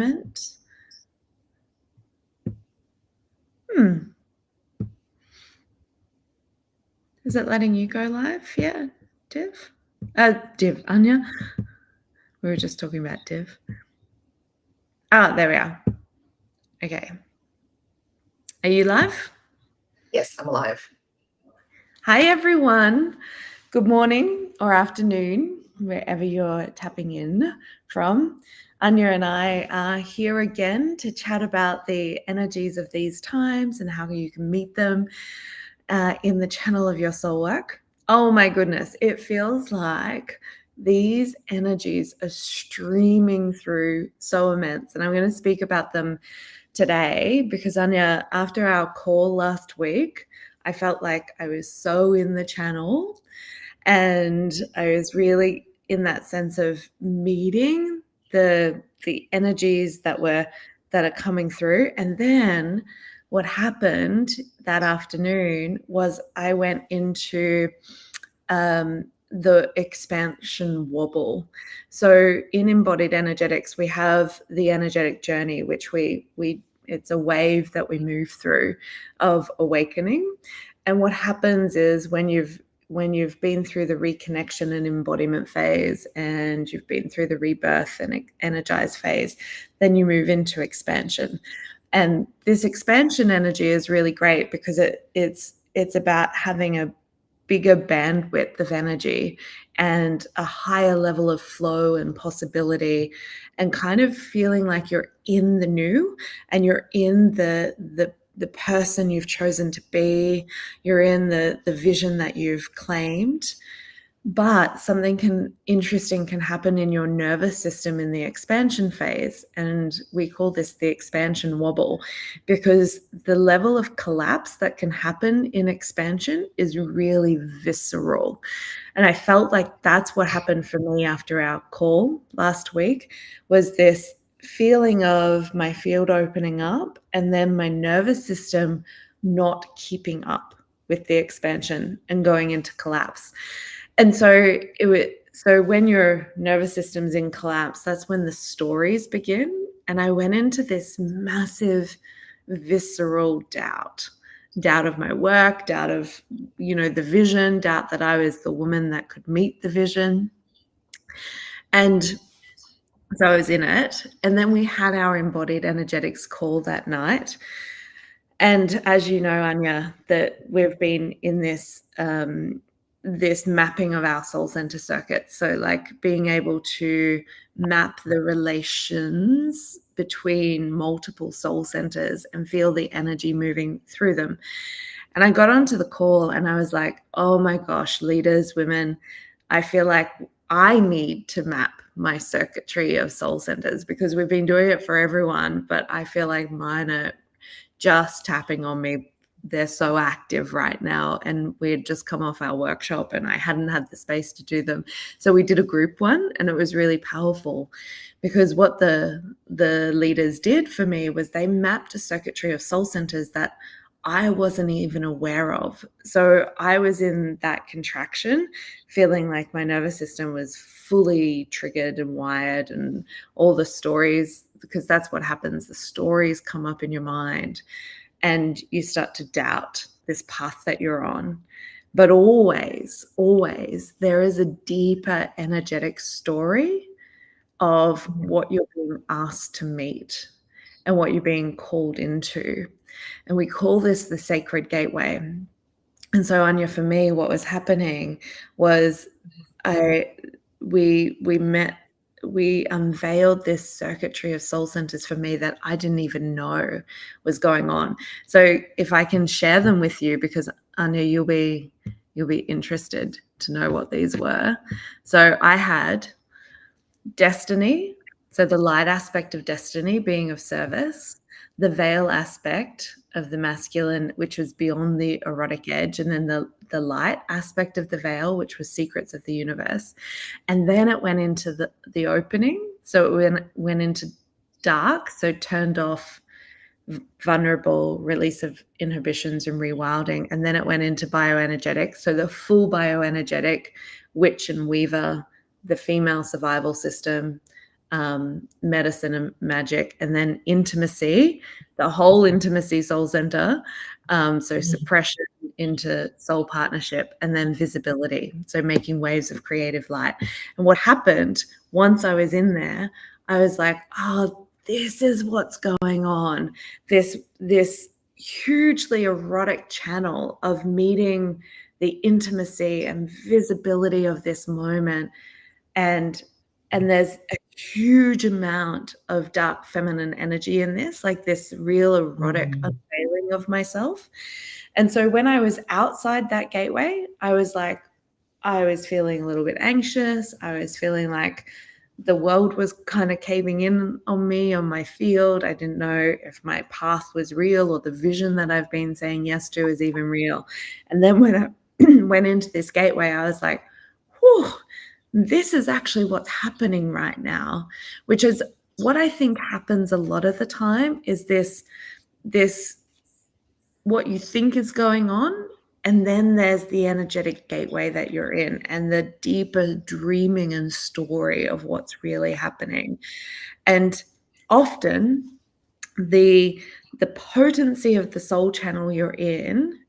moment. Is it letting you go live? Yeah, Div? Anya. We were just talking about Div. There we are. Okay. Are you live? Yes, I'm live. Hi, everyone. Good morning or afternoon, wherever you're tapping in from. Anya and I are here again to chat about the energies of these times and how you can meet them in the channel of your soul work. Oh my goodness, it feels like these energies are streaming through so immense. And I'm going to speak about them today because, Anya, after our call last week, I felt like I was so in the channel and I was really in that sense of meeting the energies that are coming through. And then what happened that afternoon was I went into the expansion wobble. So in embodied energetics, we have the energetic journey, which we it's a wave that we move through of awakening. And what happens is when you've been through the reconnection and embodiment phase, and you've been through the rebirth and energized phase, then you move into expansion. And this expansion energy is really great because it's about having a bigger bandwidth of energy and a higher level of flow and possibility, and kind of feeling like you're in the new and you're in the person you've chosen to be, you're in the vision that you've claimed. But something interesting can happen in your nervous system in the expansion phase. And we call this the expansion wobble, because the level of collapse that can happen in expansion is really visceral. And I felt like that's what happened for me after our call last week, was this feeling of my field opening up and then my nervous system not keeping up with the expansion and going into collapse. And so when your nervous system's in collapse, that's when the stories begin. And I went into this massive visceral doubt of my work, doubt of, the vision, doubt that I was the woman that could meet the vision. And so I was in it. And then we had our embodied energetics call that night. And as you know, Anya, that we've been in this this mapping of our soul center circuits. So like being able to map the relations between multiple soul centers and feel the energy moving through them. And I got onto the call and I was like, oh my gosh, leaders, women, I feel like I need to map my circuitry of soul centers, because we've been doing it for everyone, but I feel like mine are just tapping on me. They're so active right now, and we had just come off our workshop and I hadn't had the space to do them. So we did a group one, and it was really powerful, because what the leaders did for me was they mapped a circuitry of soul centers that I wasn't even aware of. So I was in that contraction, feeling like my nervous system was fully triggered and wired, and all the stories, because that's what happens. The stories come up in your mind and you start to doubt this path that you're on. But always, always, there is a deeper energetic story of what you're being asked to meet and what you're being called into. And we call this the sacred gateway. And so, Anya, for me, what was happening was we unveiled this circuitry of soul centers for me that I didn't even know was going on. So if I can share them with you, because Anya, you'll be interested to know what these were. So I had destiny, so the light aspect of destiny being of service, the veil aspect of the masculine, which was beyond the erotic edge, and then the light aspect of the veil, which was secrets of the universe. And then it went into the opening. So it went into dark, so turned off, vulnerable, release of inhibitions and rewilding. And then it went into bioenergetic, so the full bioenergetic, witch and weaver, the female survival system, medicine and magic, and then intimacy, the whole intimacy soul center. So suppression into soul partnership, and then visibility. So making waves of creative light. And what happened once I was in there, I was like, oh, this is what's going on. This hugely erotic channel of meeting the intimacy and visibility of this moment, and there's a huge amount of dark feminine energy in this, like this real erotic unveiling of myself. And so when I was outside that gateway, I was feeling a little bit anxious. I was feeling like the world was kind of caving in on me, on my field. I didn't know if my path was real or the vision that I've been saying yes to is even real. And then when I went into this gateway, I was like, whew, this is actually what's happening right now, which is what I think happens a lot of the time, is this what you think is going on, and then there's the energetic gateway that you're in, and the deeper dreaming and story of what's really happening. And often the potency of the soul channel you're in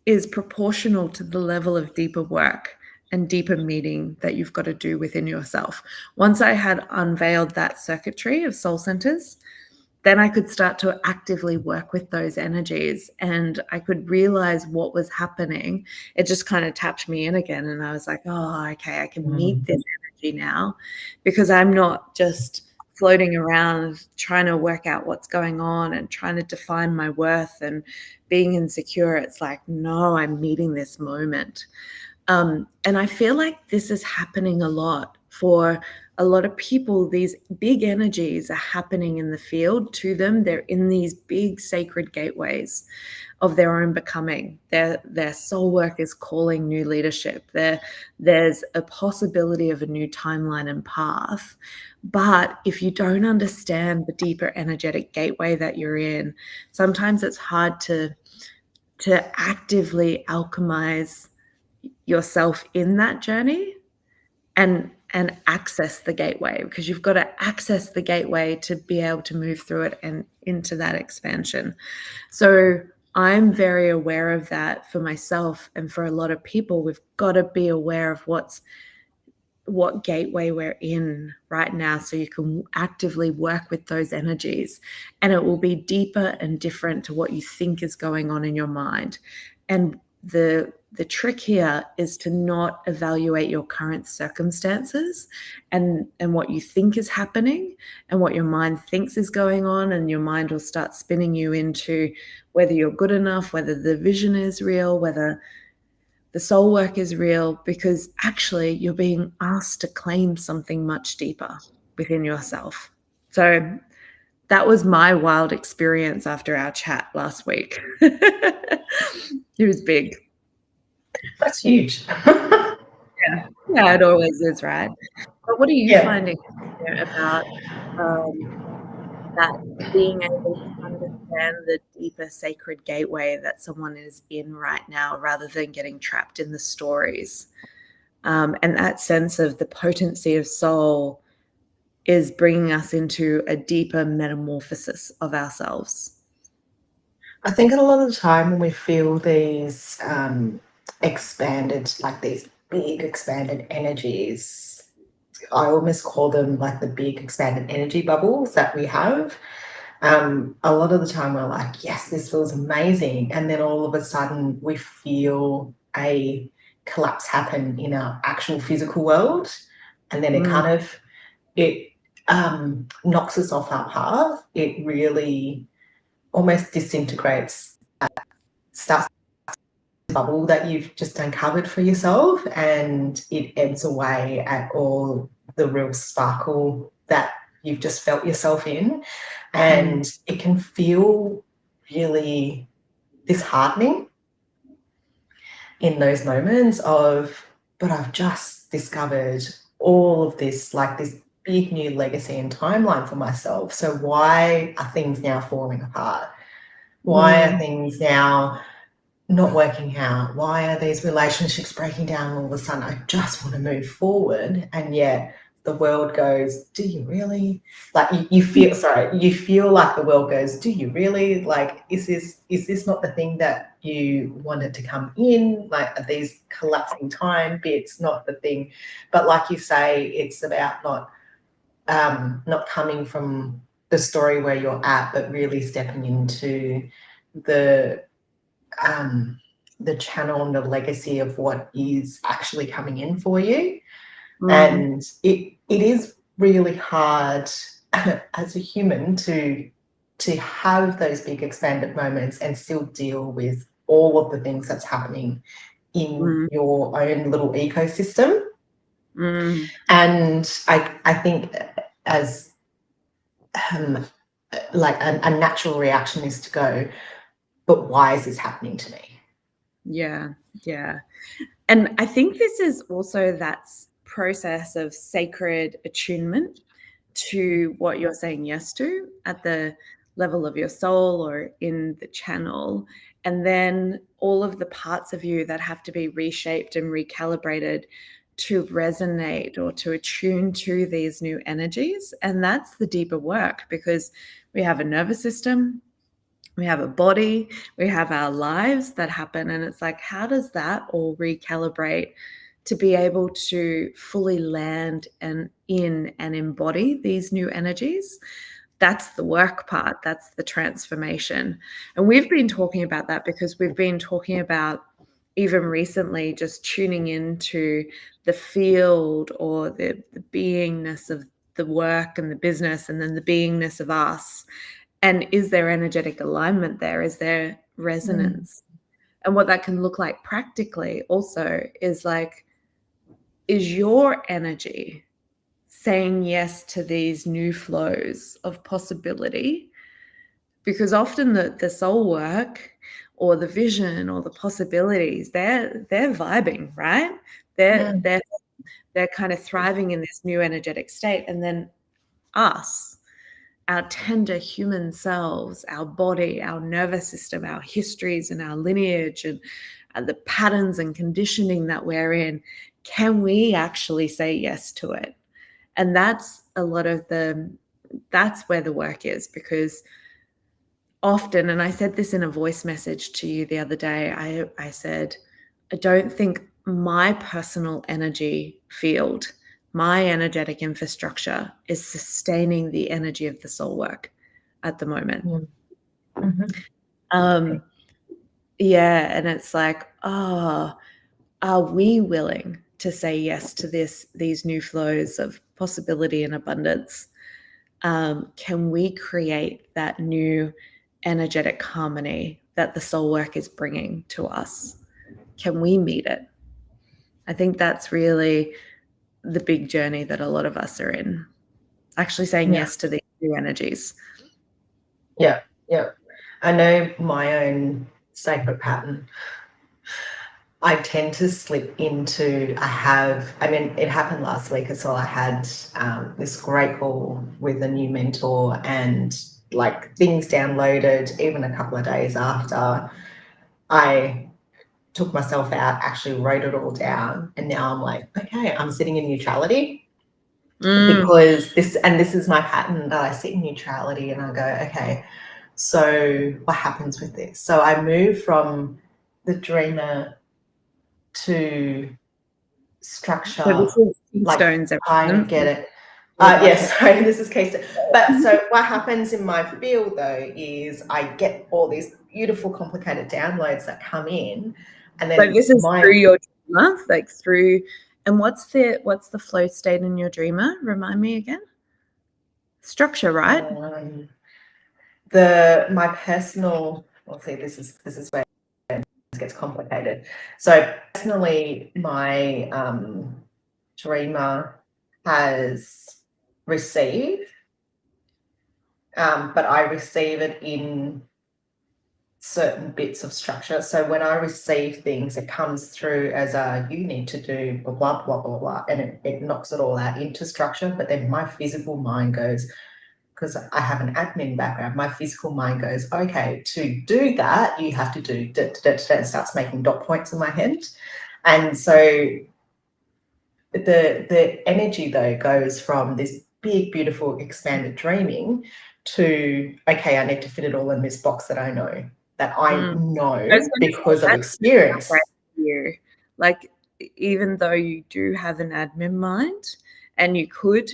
is proportional to the level of deeper work and deeper meeting that you've got to do within yourself. Once I had unveiled that circuitry of soul centers, then I could start to actively work with those energies, and I could realize what was happening. It just kind of tapped me in again, and I was like, oh, okay, I can meet this energy now, because I'm not just floating around trying to work out what's going on and trying to define my worth and being insecure. It's like, no, I'm meeting this moment. And I feel like this is happening a lot for a lot of people. These big energies are happening in the field to them. They're in these big sacred gateways of their own becoming. Their soul work is calling new leadership. There's a possibility of a new timeline and path. But if you don't understand the deeper energetic gateway that you're in, sometimes it's hard to actively alchemize yourself in that journey and access the gateway, because you've got to access the gateway to be able to move through it and into that expansion. So I'm very aware of that for myself, and for a lot of people. We've got to be aware of what gateway we're in right now, so you can actively work with those energies, and it will be deeper and different to what you think is going on in your mind. And the trick here is to not evaluate your current circumstances and what you think is happening and what your mind thinks is going on, and your mind will start spinning you into whether you're good enough, whether the vision is real, whether the soul work is real, because actually you're being asked to claim something much deeper within yourself. So that was my wild experience after our chat last week. It was big. That's huge. Yeah, it always is, right? But what are you Yeah. finding about that, being able to understand the deeper sacred gateway that someone is in right now, rather than getting trapped in the stories? And that sense of the potency of soul is bringing us into a deeper metamorphosis of ourselves. I think a lot of the time when we feel these expanded, like these big expanded energies, I almost call them like the big expanded energy bubbles that we have. A lot of the time we're like, yes, this feels amazing. And then all of a sudden we feel a collapse happen in our actual physical world. And then it knocks us off our path. It really almost disintegrates, starts the bubble that you've just uncovered for yourself, and it ebbs away at all the real sparkle that you've just felt yourself in. And it can feel really disheartening in those moments of, but I've just discovered all of this, like this big new legacy and timeline for myself. So why are things now falling apart? Why are things now not working out? Why are these relationships breaking down all of a sudden? I just want to move forward. And yet the world goes, do you really? Like you feel, sorry, you feel like the world goes, do you really? Like, is this not the thing that you wanted to come in? Like, are these collapsing time bits not the thing? But like you say, it's about not coming from the story where you're at, but really stepping into the the channel and the legacy of what is actually coming in for you. And it is really hard as a human to have those big expanded moments and still deal with all of the things that's happening in your own little ecosystem. And I think as like a natural reaction is to go, but why is this happening to me? Yeah. And I think this is also that process of sacred attunement to what you're saying yes to at the level of your soul or in the channel. And then all of the parts of you that have to be reshaped and recalibrated to resonate or to attune to these new energies. And that's the deeper work, because we have a nervous system, we have a body, we have our lives that happen. And it's like, how does that all recalibrate to be able to fully land and embody these new energies? That's the work part. That's the transformation. And we've been talking about that because we've been talking about, even recently, just tuning into the field or the beingness of the work and the business, and then the beingness of us. And is there energetic alignment there? Is there resonance? And what that can look like practically also is like, is your energy saying yes to these new flows of possibility? Because often the soul work or the vision or the possibilities, they're vibing, right? They're kind of thriving in this new energetic state. And then us, our tender human selves, our body, our nervous system, our histories and our lineage, and the patterns and conditioning that we're in, can we actually say yes to it? And that's a lot of that's where the work is. Because often, and I said this in a voice message to you the other day, I said, I don't think my personal energy field, my energetic infrastructure, is sustaining the energy of the soul work at the moment. Yeah, and it's like, are we willing to say yes to these new flows of possibility and abundance? Can we create that new energetic harmony that the soul work is bringing to us? Can we meet it? I think that's really the big journey that a lot of us are in, actually saying yes to these new energies. Yeah. I know my own sacred pattern. I tend to slip into, it happened last week as well. I had this great call with a new mentor, and like things downloaded even a couple of days after I took myself out, actually wrote it all down. And now I'm like, okay, I'm sitting in neutrality because this is my pattern, that I sit in neutrality and I go, okay, so what happens with this? So I move from the dreamer to structure, So this is like stones, trying to get it. Yes, sorry, this is Keystone. But so what happens in my field though is I get all these beautiful, complicated downloads that come in, and then like this is through your dreamer, like through. And what's the flow state in your dreamer? Remind me again. Structure, right? My personal. Let's see. This is where it gets complicated. So personally, my dreamer has receive, but I receive it in certain bits of structure. So when I receive things, it comes through as you need to do blah, blah, blah, blah, blah, and it knocks it all out into structure. But then my physical mind goes, because I have an admin background, my physical mind goes, okay, to do that, you have to do, and starts making dot points in my head. And so the energy though goes from this big, beautiful, expanded dreaming to, okay, I need to fit it all in this box that I know I was going to say because of that's great experience. for you. Like, even though you do have an admin mind and you could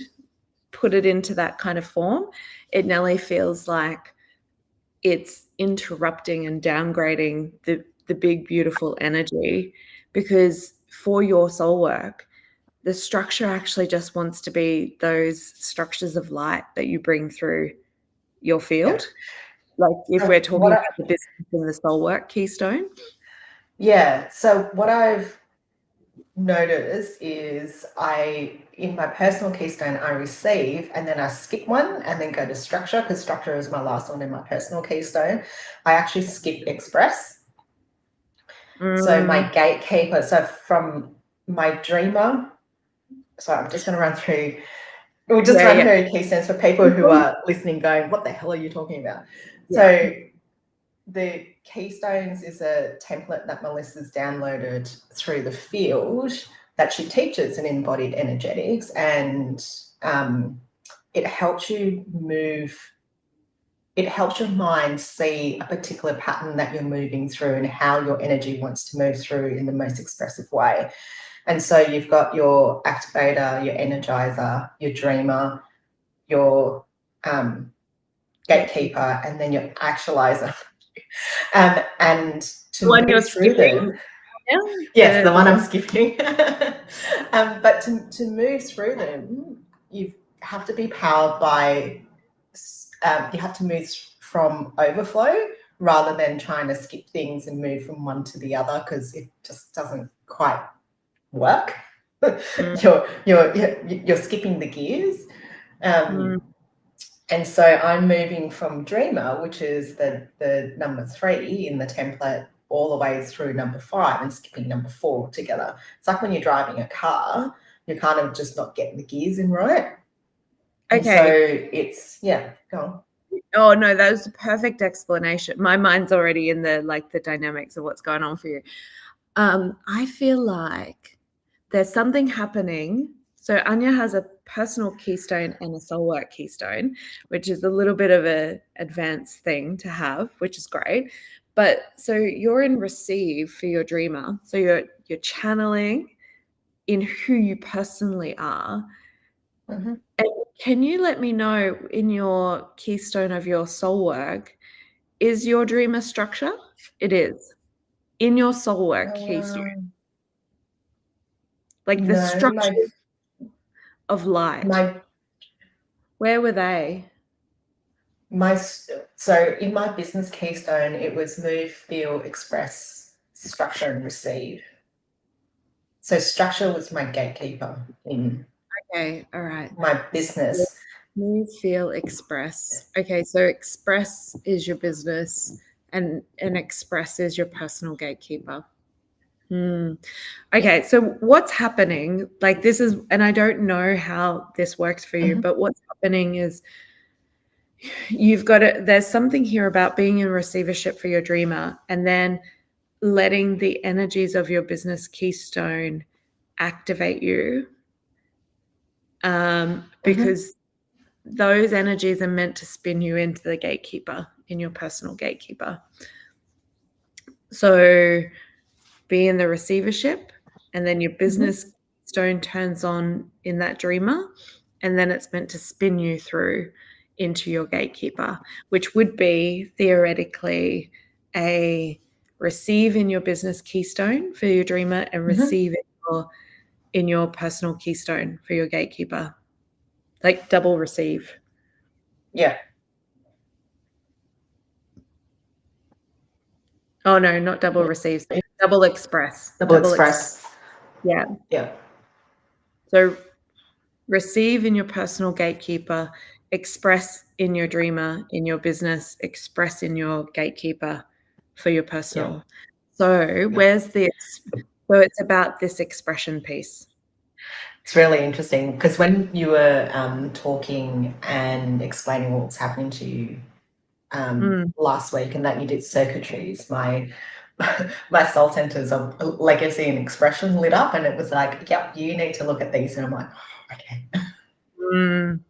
put it into that kind of form, it nearly feels like it's interrupting and downgrading the big, beautiful energy, because for your soul work, the structure actually just wants to be those structures of light that you bring through your Yeah. field. Like, if So we're talking about the business and the soul work keystone. so what I've noticed is in my personal keystone, I receive and then I skip one and then go to structure, because structure is my last one in my personal keystone. I actually skip express. So my gatekeeper, so from my dreamer, so I'm just going to run through, we'll just Yeah, run yeah. through keystones for people who are listening going, what the hell are you talking about? Yeah. So the keystones is a template that Melissa's downloaded through the field that she teaches in embodied energetics, and it helps you move. It helps your mind see a particular pattern that you're moving through and how your energy wants to move through in the most expressive way. And so you've got your activator, your energizer, your dreamer, your gatekeeper, and then your actualizer. And to The one you're move through skipping? them, Yeah. yes, the The one one. I'm skipping. But to move through them, you have to be powered by, you have to move from overflow rather than trying to skip things and move from one to the other, because it just doesn't quite work. Mm, You're skipping the gears. mm. And so I'm moving from dreamer, which is the number 3 in the template, all the way through number 5 and skipping number 4 together. It's like when you're driving a car, you're kind of just not getting the gears in right. And so Okay. it's, yeah, go on. Oh no, that was a perfect explanation. My mind's already in the dynamics of what's going on for you. I feel like there's something happening. So Anya has a personal keystone and a soul work keystone, which is a little bit of a advanced thing to have, which is great. But so you're in receive for your dreamer. So you're channeling in who you personally are. Mm-hmm. And can you let me know, in your keystone of your soul work, is your dream a structure? It is. In your soul work keystone, like the No, structure of light, my where were they? my so in my business keystone, it was move, feel, express, structure, and receive. So structure was my gatekeeper in Okay, all right. my So business. move, feel, express. Okay, so express is your business, and express is your personal gatekeeper. Okay, so what's happening? Like, this is, and I don't know how this works for you, Mhm. but what's happening is there's something here about being in receivership for your dreamer, and then letting the energies of your business keystone activate you, Mhm. because those energies are meant to spin you into the gatekeeper, in your personal gatekeeper. So be in the receivership, and then your Mhm. business stone turns on in that dreamer, and then it's meant to spin you through into your gatekeeper, which would be theoretically a receive in your business keystone for your dreamer and Mhm. receive in your personal keystone for your gatekeeper, like double receive. Yeah. Oh no, not double receive, double express, Double express. yeah. Yeah. So receive in your personal gatekeeper, express in your dreamer, in your business, express in your gatekeeper for your Yeah. personal. So Yeah. where's so it's about this expression piece. It's really interesting because when you were talking and explaining what was happening to you Mm, last week, and that you did circuitries, my soul centers of legacy and expression lit up, and it was like, yep, you need to look at these. And I'm like, oh, okay. Mm.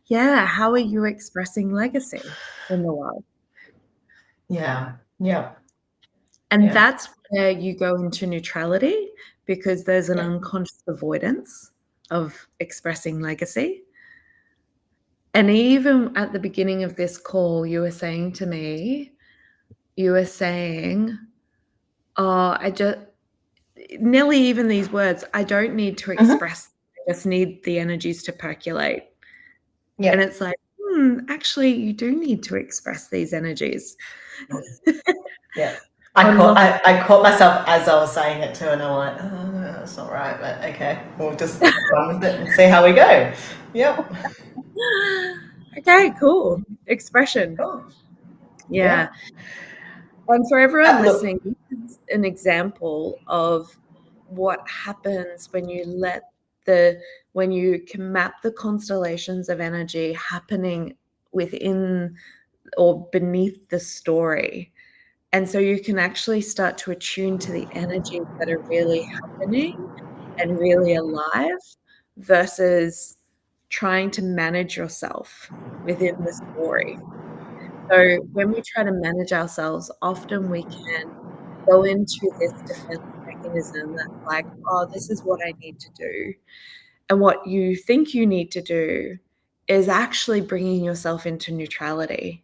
Yeah, how are you expressing legacy in the world? Yeah. Yeah. And Yeah. that's where you go into neutrality because there's an Yeah. unconscious avoidance of expressing legacy. And even at the beginning of this call, you were saying to me, you were saying, "Oh, I just," nearly even these words, "I don't need to Mhm. express, I just need the energies to percolate." And Yeah. it's like, actually, you do need to express these energies. Yes. Yeah. I caught Unlock. I caught myself as I was saying it too, and I'm like, oh, that's not right, but okay, we'll just run with it and see how we go. Yep. Okay, cool. Expression. Cool. Yeah. Yeah. And for everyone Look. listening, this is an example of what happens when you when you can map the constellations of energy happening within or beneath the story. And so you can actually start to attune to the energies that are really happening and really alive versus trying to manage yourself within the story. So when we try to manage ourselves, often we can go into this defense mechanism that's like, oh, this is what I need to do. And what you think you need to do is actually bringing yourself into neutrality.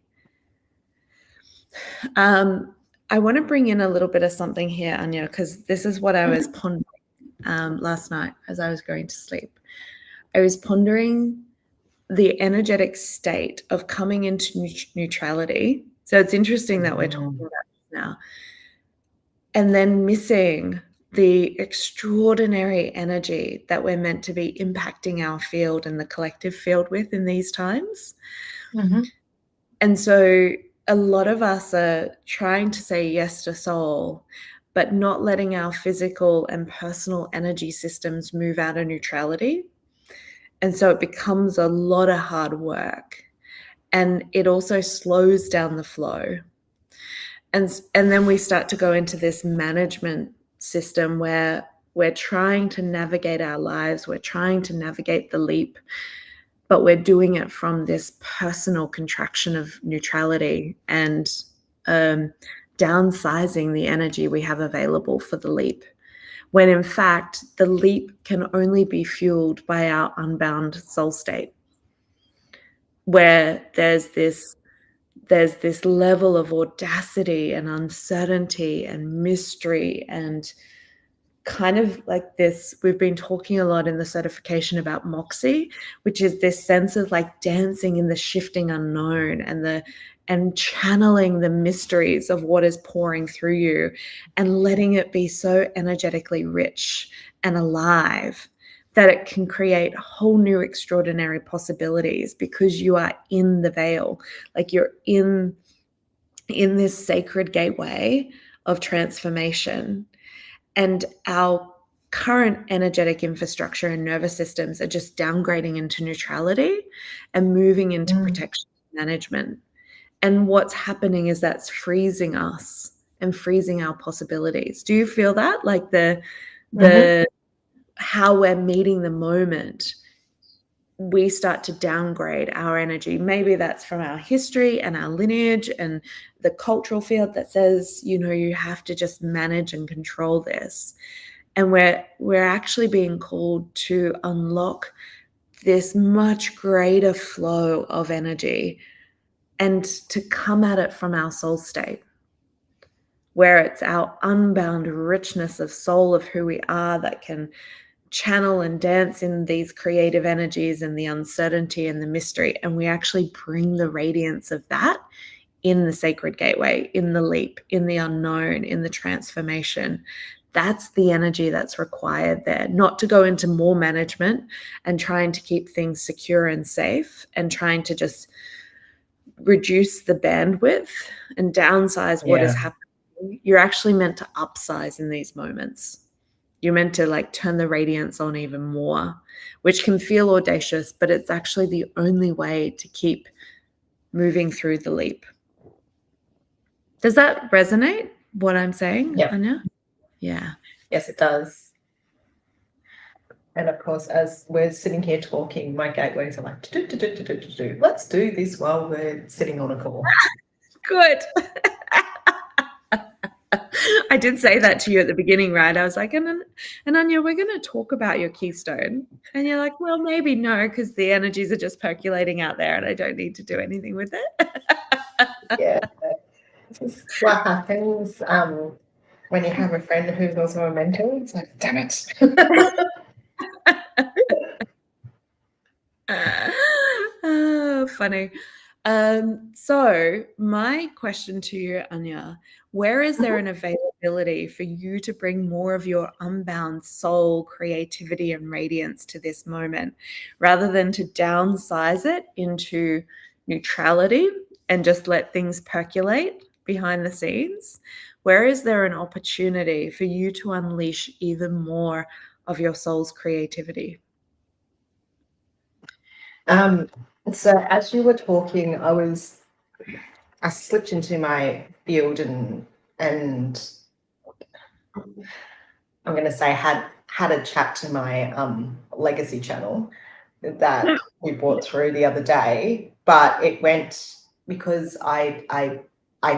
Um, I want to bring in a little bit of something here, Anya, because this is what I was Mhm. pondering last night as I was going to sleep. I was pondering the energetic state of coming into neutrality. So it's interesting that we're talking Mm. about this now. And then missing the extraordinary energy that we're meant to be impacting our field and the collective field with in these times. Mhm. And so a lot of us are trying to say yes to soul, but not letting our physical and personal energy systems move out of neutrality. And so it becomes a lot of hard work. And it also slows down the flow. And then we start to go into this management system where we're trying to navigate our lives, we're trying to navigate the leap, but we're doing it from this personal contraction of neutrality and um, downsizing the energy we have available for the leap. When in fact, the leap can only be fueled by our unbound soul state, where there's this level of audacity and uncertainty and mystery and kind of like this. We've been talking a lot in the certification about moxie, which is this sense of like dancing in the shifting unknown and channeling the mysteries of what is pouring through you and letting it be so energetically rich and alive that it can create whole new extraordinary possibilities because you are in the veil, like you're in this sacred gateway of transformation. And our current energetic infrastructure and nervous systems are just downgrading into neutrality and moving into Mm. protection management. And what's happening is that's freezing us and freezing our possibilities. Do you feel that? Like Mhm. the how we're meeting the moment, we start to downgrade our energy. Maybe that's from our history and our lineage and the cultural field that says, you have to just manage and control this. And we're actually being called to unlock this much greater flow of energy and to come at it from our soul state, where it's our unbound richness of soul of who we are that can channel and dance in these creative energies and the uncertainty and the mystery. And we actually bring the radiance of that in the sacred gateway, in the leap, in the unknown, in the transformation. That's the energy that's required there, not to go into more management and trying to keep things secure and safe and trying to just reduce the bandwidth and downsize what is Yeah. happening. You're actually meant to upsize in these moments. You're meant to like turn the radiance on even more, which can feel audacious, but it's actually the only way to keep moving through the leap. Does that resonate? what I'm saying, Yeah. Anya? Yeah. Yes, it does. And of course, as we're sitting here talking, my gateways are like, let's do this while we're sitting on a call. Good. I did say that to you at the beginning, right? I was like, and Anya, we're going to talk about your keystone. And you're like, well, maybe no, because the energies are just percolating out there and I don't need to do anything with it. Yeah. This is what happens when you have a friend who's also a mentor. It's like, damn it. Funny. So my question to you, Anya, where is there an availability for you to bring more of your unbound soul, creativity, and radiance to this moment, rather than to downsize it into neutrality and just let things percolate behind the scenes? Where is there an opportunity for you to unleash even more of your soul's creativity? So as you were talking, I slipped into my field and I'm going to say had a chat to my legacy channel that we brought through the other day, but it went because I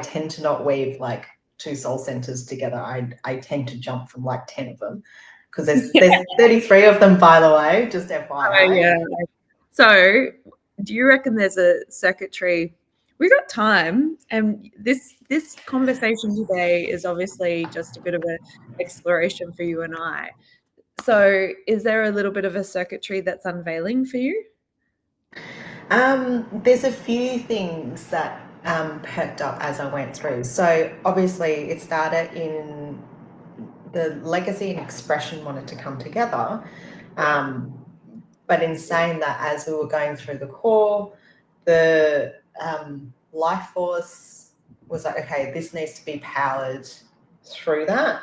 tend to not weave like two soul centers together. I tend to jump from like 10 of them because there's 33 of them, by the way, just Oh, FYI. yeah. So, do you reckon there's a circuitry? We got time, and this conversation today is obviously just a bit of an exploration for you and I. So, is there a little bit of a circuitry that's unveiling for you? There's a few things that perked up as I went through. So obviously it started in the legacy and expression wanted to come together. But in saying that, as we were going through the core, the life force was like, okay, this needs to be powered through that.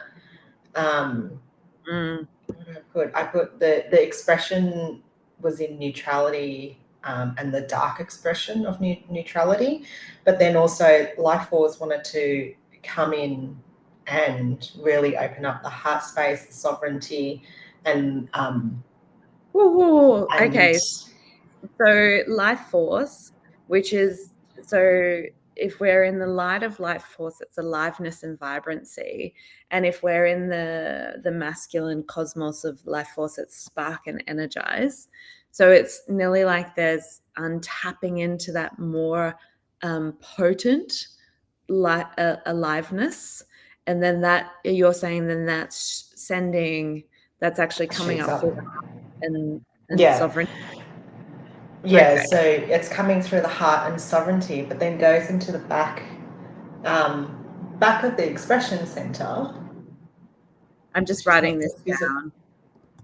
Mm. I put the expression was in neutrality and the dark expression of neutrality, but then also life force wanted to come in and really open up the heart space, the sovereignty, and Woo, and okay. So life force, which is so if we're in the light of life force, it's aliveness and vibrancy. And if we're in the masculine cosmos of life force, it's spark and energize. So it's nearly like there's untapping into that more potent aliveness. And then that you're saying then that's sending that's actually coming shoots up up. through the and Yeah, sovereignty. yeah. Okay. So it's coming through the heart and sovereignty, but then goes into the back of the expression center, I'm just writing this down.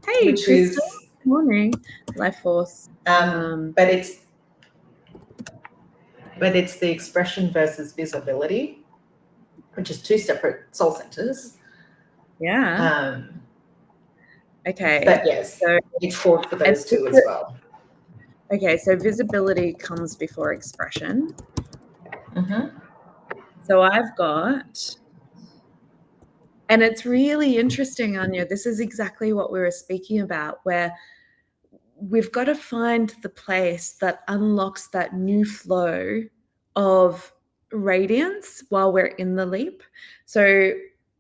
Hey, which Crystal. is Good morning. Life Force. but it's the expression versus visibility, which is two separate soul centers. Yeah. Okay. But yes, So, it's called for and those two as well. okay, so visibility comes before expression. Mm-hmm. So I've got, and it's really interesting, Anya. This is exactly what we were speaking about, where we've got to find the place that unlocks that new flow of radiance while we're in the leap. So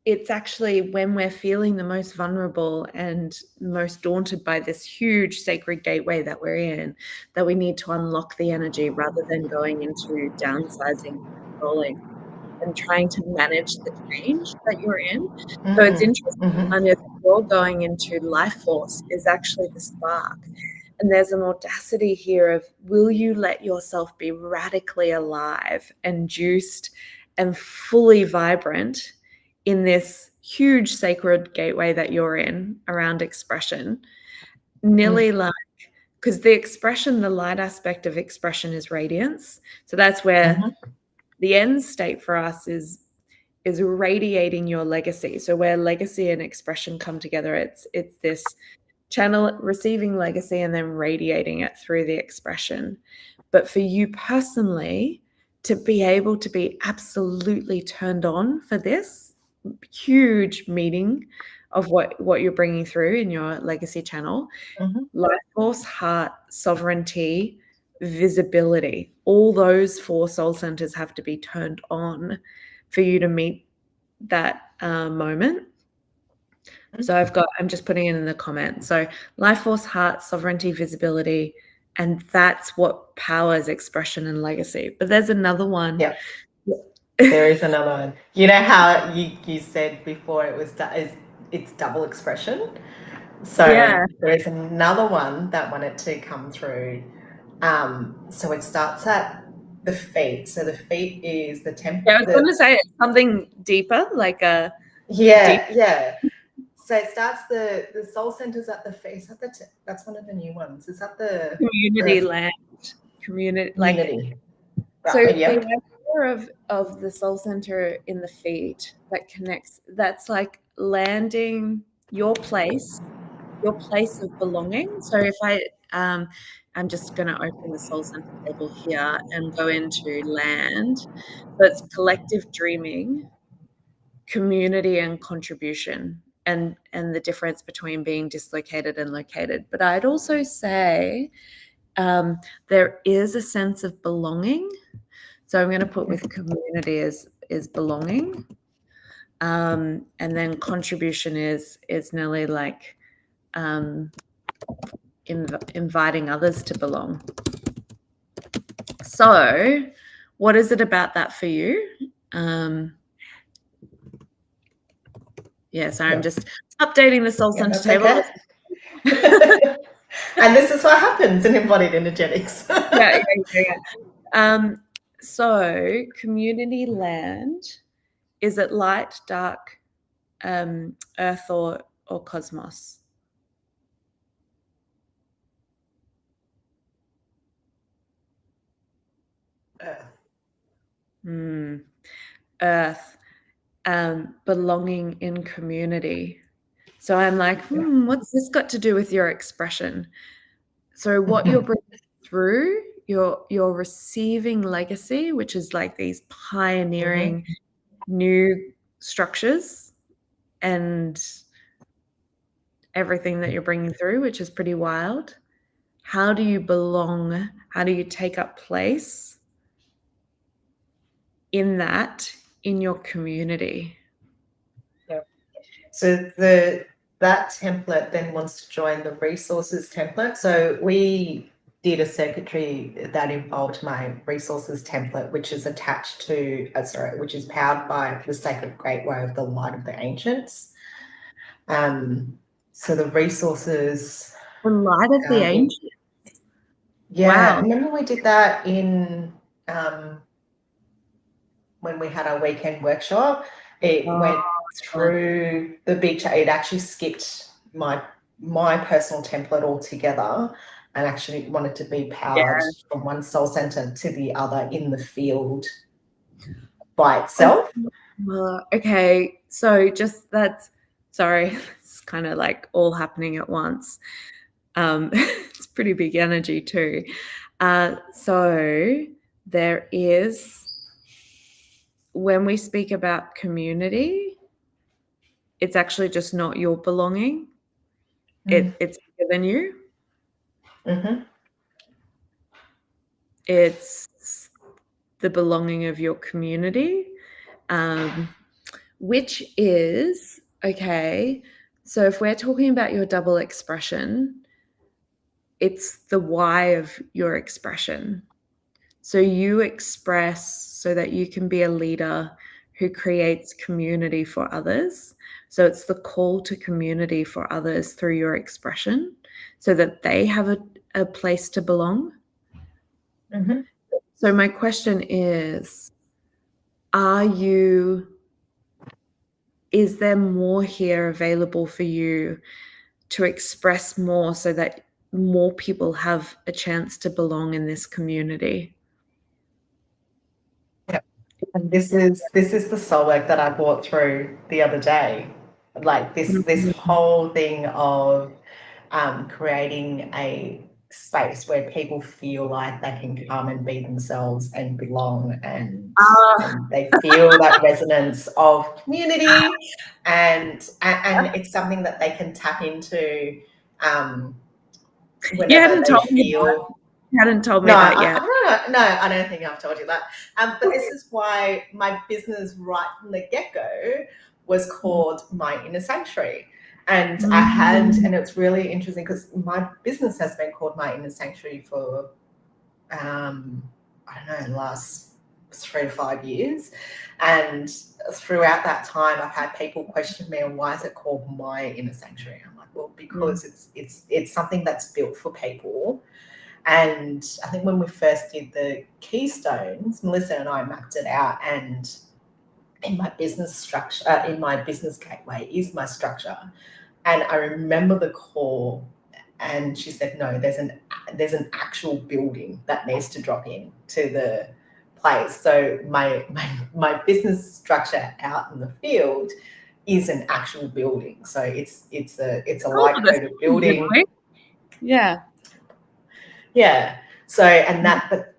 it's actually when we're feeling the most vulnerable and most daunted by this huge sacred gateway that we're in, that we need to unlock the energy rather than going into downsizing, controlling, and trying to manage the change that you're in. So it's interesting, Mm-hmm. Anya, that you're going into life force is actually the spark. And there's an audacity here of will you let yourself be radically alive and juiced and fully vibrant in this huge sacred gateway that you're in around expression? Nearly like, because the expression, the light aspect of expression is radiance. So that's where Mm-hmm. the end state for us is radiating your legacy. So where legacy and expression come together, it's this channel receiving legacy and then radiating it through the expression. But for you personally, to be able to be absolutely turned on for this huge meaning of what you're bringing through in your legacy channel. Mhm. Life force, heart, sovereignty, visibility. All those 4 soul centers have to be turned on for you to meet that moment. So I'm just putting it in the comments. So life force, heart, sovereignty, visibility, and that's what powers expression and legacy. But there's another one. Yep. There is another one. You know how you said before it's double expression? So Yeah. there is another one that wanted to come through. So it starts at the feet. So the feet is the Yeah, I was going to say it's something deeper, like a deep yeah. So it starts the soul centers at the feet. Is that that's one of the new ones. Is that the community earth land, community like community? so Right. the Yep. idea of the soul center in the feet that connects, that's like landing your place of belonging. So if I'm just going to open the soul center table here and go into land. So it's collective dreaming, community, and contribution, and the difference between being dislocated and located. But I'd also say there is a sense of belonging. So I'm going to put with community is belonging, and then contribution is nearly like inviting others to belong. So, what is it about that for you? Yeah, so I'm just updating the soul Yeah, center that's table. okay. And this is what happens in embodied energetics. Yeah. So, community land, is it light, dark, earth, or cosmos? Earth. Belonging in community. So I'm like, what's this got to do with your expression? So what you're bringing through, you're receiving legacy, which is like these pioneering new structures and everything that you're bringing through, which is pretty wild. How do you belong? How do you take up place in your community? So that template then wants to join the resources template. So we did a circuitry that involved my resources template, which is attached to, which is powered by the sacred great way of the light of the ancients. So the resources. The light of the ancients. Yeah, Wow. remember we did that in when we had our weekend workshop. It went through the big it actually skipped my personal template altogether and actually wanted to be powered from one soul center to the other in the field by itself. Okay, so just sorry, it's kind of like all happening at once. It's pretty big energy too. So there is, when we speak about community, it's actually just not your belonging. It's bigger than you. It's the belonging of your community, which is, okay, so if we're talking about your double expression, it's the why of your expression. So you express so that you can be a leader who creates community for others. So it's the call to community for others through your expression so that they have a place to belong. So my question is there more here available for you to express more so that more people have a chance to belong in this community? And this is the soul work that I brought through the other day. Like this whole thing of creating a space where people feel like they can come and be themselves and belong, Ah, and they feel that resonance of community, and it's something that they can tap into you whenever hadn't they told me that. feel. You hadn't told me No, that yet. no, I don't think I've told you that. But this is why my business right from the get go was called My Inner Sanctuary. And and it's really interesting because my business has been called My Inner Sanctuary for, I don't know, the last 3 to 5 years. And throughout that time, I've had people question me on why is it called My Inner Sanctuary? I'm like, well, because it's something that's built for people. And I think when we first did the keystones, Melissa and I mapped it out, and in my business structure, in my business gateway is my structure. And I remember the call, and she said, no, there's an actual building that needs to drop in to the place. So my business structure out in the field is an actual building. So it's a Oh, light that's coded a good building. point. Yeah. Yeah. So, and that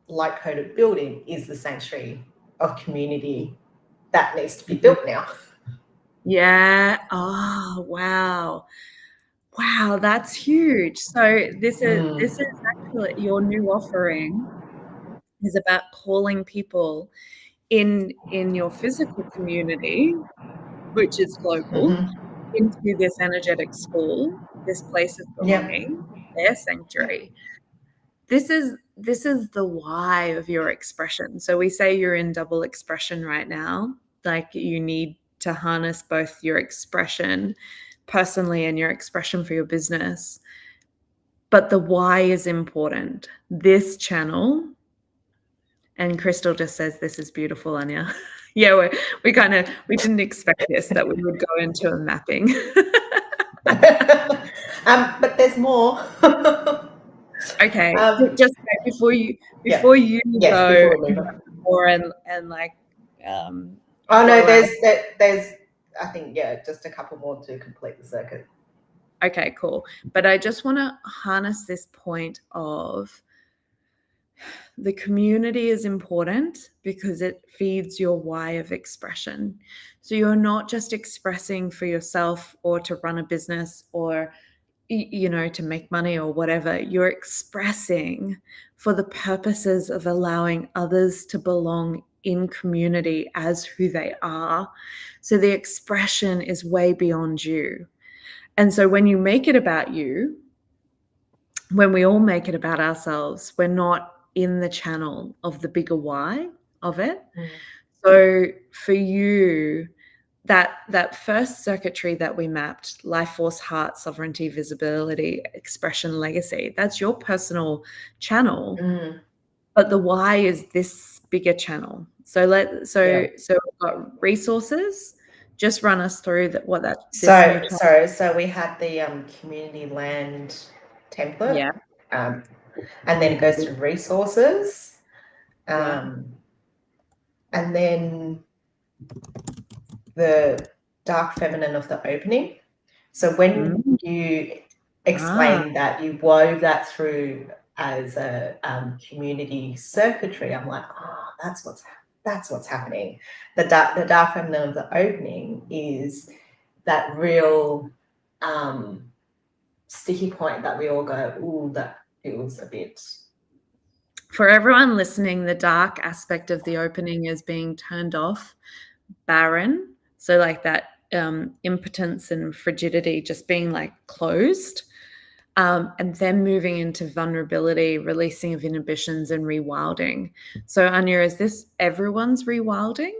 light coded building is the sanctuary of community that needs to be built now. Yeah. Oh, wow. Wow, that's huge. So this is actually your new offering is about calling people in your physical community, which is global, Mm-hmm. into this energetic school, this place of Yep. belonging, their Yep. sanctuary. This is the why of your expression. So we say you're in double expression right now, like you need to harness both your expression personally and your expression for your business. But the why is important. This channel, and Crystal just says this is beautiful, Anya. Yeah, we didn't expect this, that we would go into a mapping. But there's more. Okay, um, just before you yeah. before you Yes. go Before we move on. more and like um, Oh no, blow out. there's I think, yeah, just a couple more to complete the circuit. Okay, cool. But I just want to harness this point of the community is important because it feeds your why of expression. So you're not just expressing for yourself or to run a business or to make money or whatever. You're expressing for the purposes of allowing others to belong in community as who they are. So the expression is way beyond you. And so when you make it about you, when we all make it about ourselves, we're not in the channel of the bigger why of it. So for you, that first circuitry that we mapped, life force, heart, sovereignty, visibility, expression, legacy, that's your personal channel. But the why is this bigger channel. So Yeah. we've got resources. Just run us through this new channel. So we had the community land template, Yeah. and then it goes to resources, Yeah. and then the dark feminine of the opening. So when you explained that you wove that through as a community circuitry, I'm like, oh, that's what's happening. The dark feminine of the opening is that real sticky point that we all go, ooh, that feels a bit. For everyone listening, the dark aspect of the opening is being turned off, barren. So like that impotence and frigidity just being like closed. And then moving into vulnerability, releasing of inhibitions and rewilding. So Anya, is this everyone's rewilding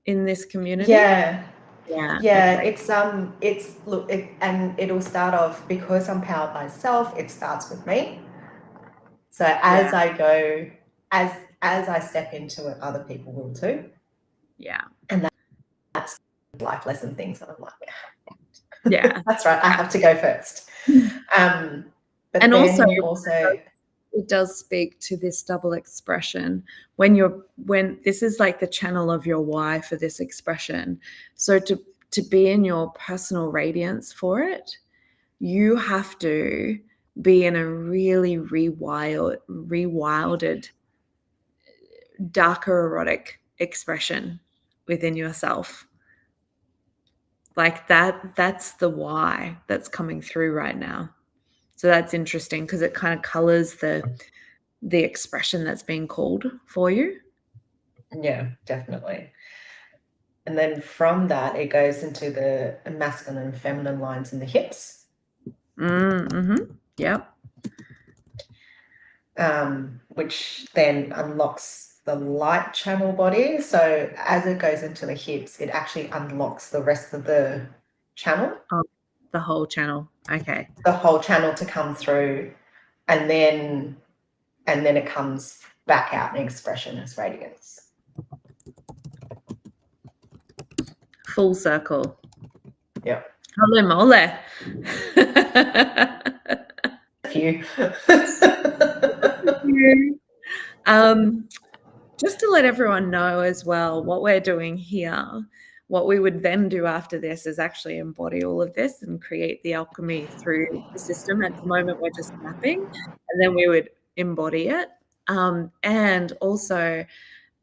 in this community? Yeah. Yeah. Yeah, Okay. and it'll start off because I'm powered by self. It starts with me. So Yeah. as I go, as I step into it, other people will too. Yeah. And that's life lesson things. And I'm like, Yeah. that's right. I have to go first. But And also then also, it does speak to this double expression when this is like the channel of your why for this expression. So to be in your personal radiance for it, you have to be in a really rewilded, darker erotic expression within yourself. Like that's the why that's coming through right now. So that's interesting because it kind of colors the expression that's being called for you. Yeah, definitely. And then from that, it goes into the masculine and feminine lines in the hips, Yep. which then unlocks the light channel body. So as it goes into the hips, it actually unlocks the rest of the channel, Oh, the whole channel. Okay. the whole channel to come through, and then it comes back out in expression as radiance. Full circle. Yep. Holy moly. A few. Just to let everyone know as well, what we're doing here, what we would then do after this is actually embody all of this and create the alchemy through the system. At the moment, we're just mapping, and then we would embody it. And also,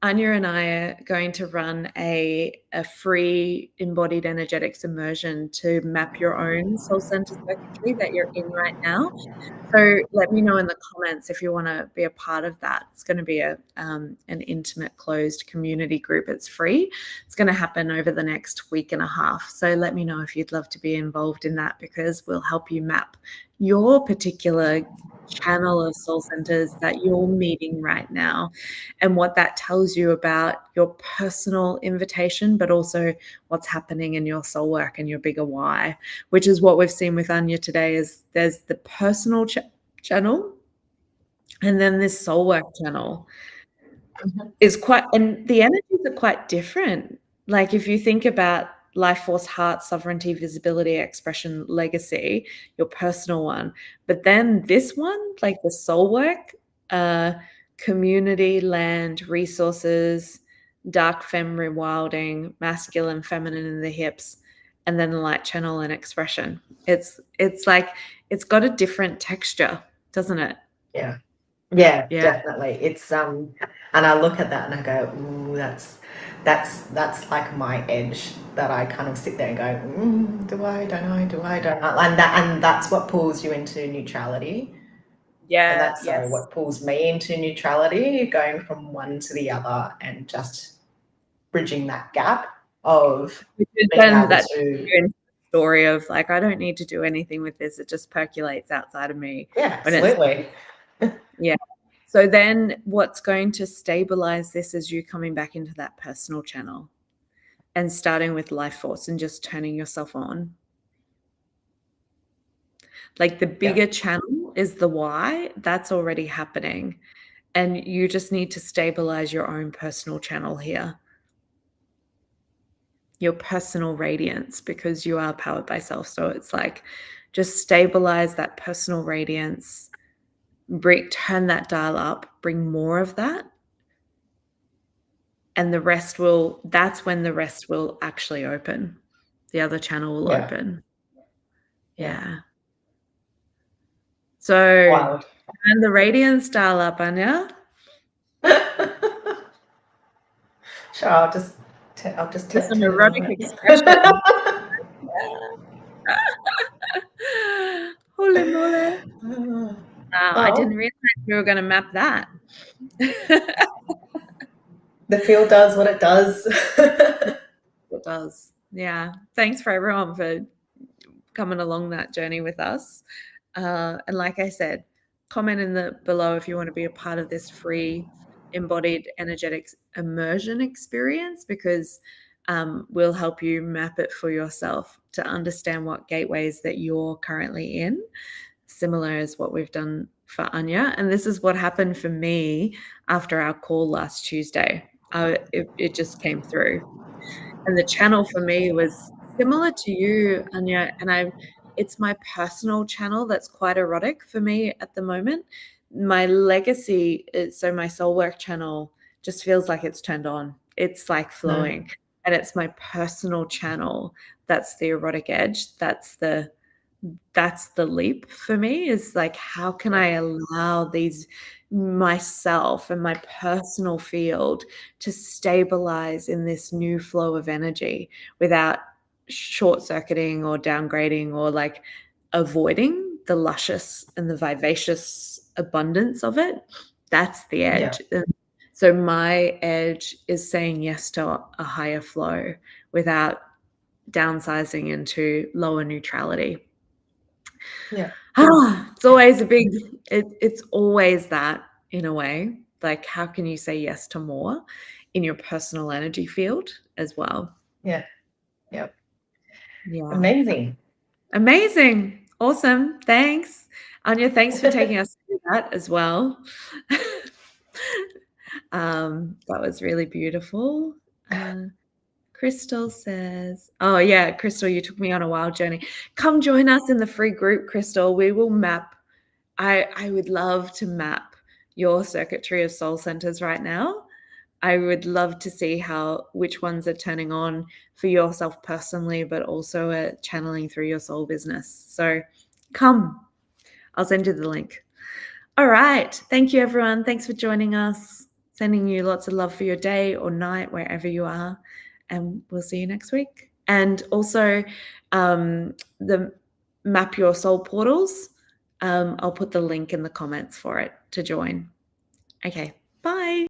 Anya and I are going to run a free embodied energetics immersion to map your own soul center circuitry that you're in right now. So let me know in the comments if you want to be a part of that. It's going to be an intimate, closed community group. It's free. It's going to happen over the next week and a half. So let me know if you'd love to be involved in that, because we'll help you map your particular channel of soul centers that you're meeting right now, and what that tells you about your personal invitation, but also what's happening in your soul work and your bigger why, which is what we've seen with Anya today. Is there's the personal channel, and then this soul work channel is quite, and the energies are quite different. Like if you think about life force, heart, sovereignty, visibility, expression, legacy, your personal one, but then this one, like the soul work, community, land, resources, dark femme rewilding, masculine, feminine in the hips, and then the light channel and expression. It's like it's got a different texture, doesn't it? Yeah. Yeah, Yeah. definitely. It's and I look at that and I go, ooh, that's like my edge that I kind of sit there and go, do I, don't I, do I, don't I? And that's what pulls you into neutrality. And Yeah. that's Yes. what pulls me into neutrality, going from one to the other and just bridging that gap of Because being then able that to, story of like, I don't need to do anything with this. It just percolates outside of me. yeah, When it's, absolutely. yeah. So then what's going to stabilize this is you coming back into that personal channel and starting with life force and just turning yourself on. Like the bigger channel is the why, that's already happening. And you just need to stabilize your own personal channel here, your personal radiance, because you are powered by self. So it's like, just stabilize that personal radiance, turn that dial up, bring more of that. And that's when the rest will actually open. The other channel will open. Yeah. So, Wild. and the radiance dial up, Anya. Sure, I'll just There's turn some it erotic on. expression. Holy moly. I didn't Oh, realize we were going to map that. the feel does what it does. It does. Yeah. Thanks for everyone for coming along that journey with us. And like I said, comment in the below if you want to be a part of this free embodied energetics immersion experience, because we'll help you map it for yourself to understand what gateways that you're currently in, similar as what we've done for Anya. And this is what happened for me after our call last Tuesday. It just came through. And the channel for me was similar to you, Anya, and it's my personal channel that's quite erotic for me at the moment. My legacy so my soul work channel just feels like it's turned on. It's like flowing. And it's my personal channel that's the erotic edge. That's the that's the leap for me, is like, how can I allow these myself and my personal field to stabilize in this new flow of energy without short circuiting or downgrading or like avoiding the luscious and the vivacious abundance of it. That's the Yeah. edge. And so my edge is saying yes to a higher flow without downsizing into lower neutrality. Yeah. It's Yeah. always it's always that, in a way. Like, how can you say yes to more in your personal energy field as well? Yeah. Yeah. Yeah. Amazing. Amazing. Awesome. Thanks. Anya, thanks for taking us through that as well. That was really beautiful. Crystal says, oh yeah, Crystal, you took me on a wild journey. Come join us in the free group, Crystal. We will map. I would love to map your circuitry of soul centers right now. I would love to see which ones are turning on for yourself personally, but also channeling through your soul business. So come, I'll send you the link. All right. Thank you, everyone. Thanks for joining us. Sending you lots of love for your day or night, wherever you are. And we'll see you next week. And also, the Map Your Soul portals, I'll put the link in the comments for it to join. Okay. Bye.